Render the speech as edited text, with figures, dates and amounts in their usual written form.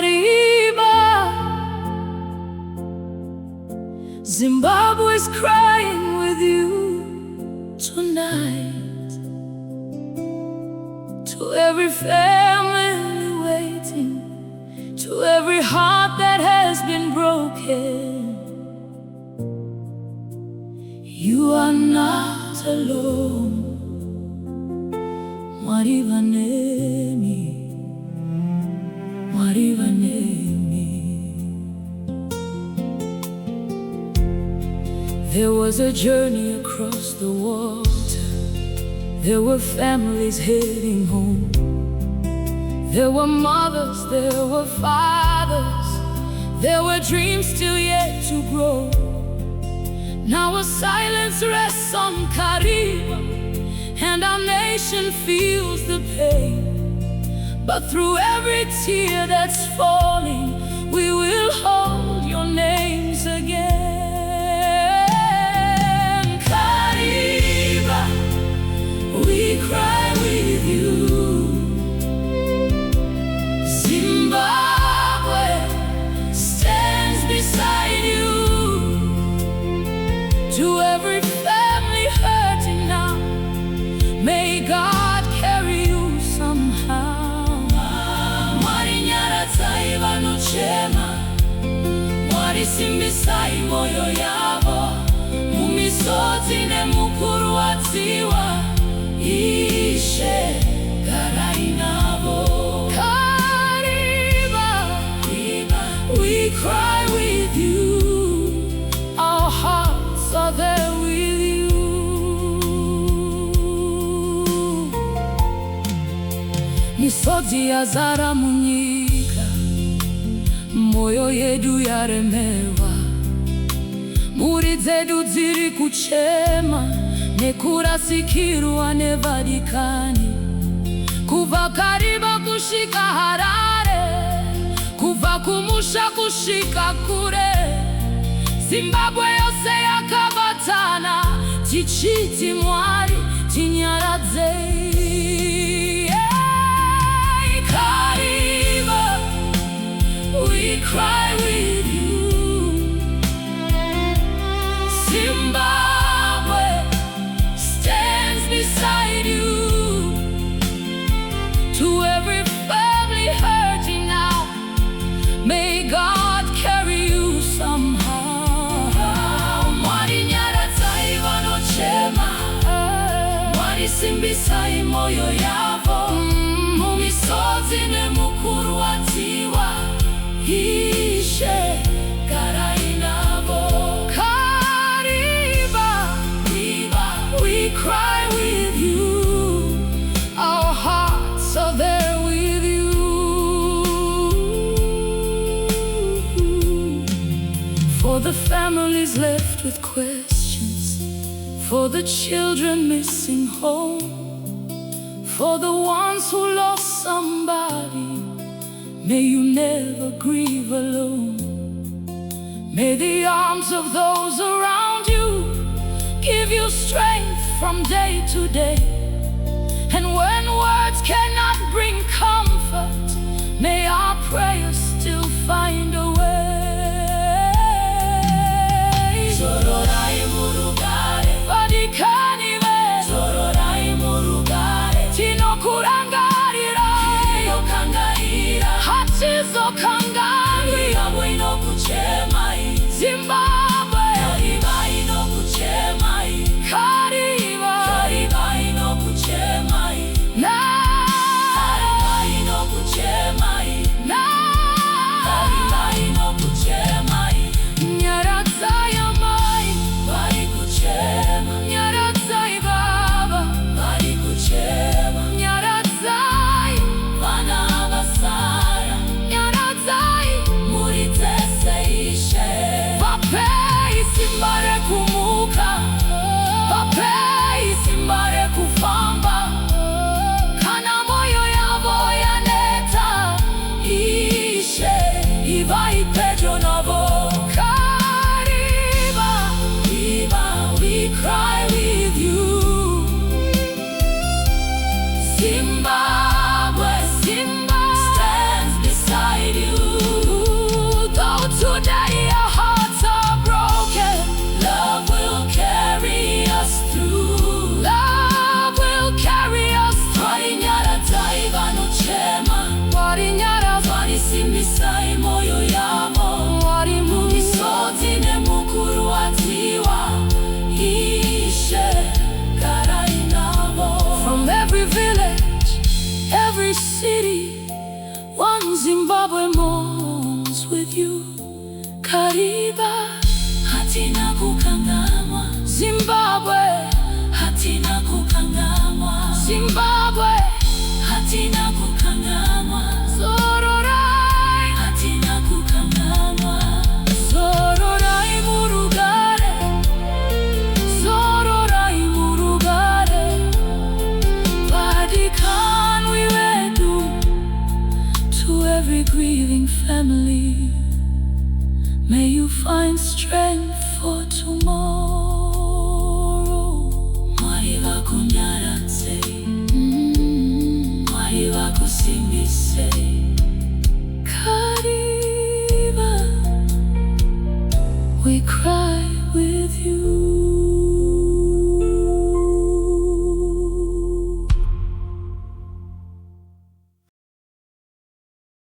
Kariba. Zimbabwe's crying with you tonight. To every family waiting, to every heart that has been broken, you are not alone. Mwari vanemi. There was a journey across the water. There were families heading home. There were mothers, there were fathers. There were dreams still yet to grow. Now a silence rests on Kariba, and our nation feels the pain. But through every tear that's falling, we will hold your names again. Kariba, we cry with you. Zimbabwe stands beside you. To every family hurting now, may God carry you somehow. Mwari nyaradza vanochema, Mwari simbisai moyo yavo, Mumisodzi nemukurwadziwa, Ishe, garai, navo. Kariba, we cry with you. Our hearts are there with you. Misodzi yazara munyika, moyo yedu yaremewa. Mhuri dzedu dziri kuchema, nekurasikirwa nevadikanwi. Kubva Kariba kusvika Harare, kubva kumusha kusvika kure, Zimbabwe yose yakabatana, tichiti Mwari tinyaradze. Kariba, we cry with you. Zimbabwe stands beside you. To every family hurting now, may God carry you somehow. Mwari nyaradza vanochema, Mwari simbisai moyo yavo, Mumisodzi nemukurwadziwa, Ishe, garai, navo. Kariba, we cry with you. Our hearts are there with you. For the families left with questions, for the children missing home, for the ones who lost somebody, may you never grieve alone. May the arms of those around you give you strength from day to day. And when words cannot bring comfort, may our prayers still find a way. Zororai, murugare, vadikanwi, Zororai, murugare, tinokurangarira, Hatizokanganwi, Zimbabwe, nyaradza find strength for tomorrow. Mwari vakunyaradze, Mwari vakusimbisai. Kariba, we cry with you.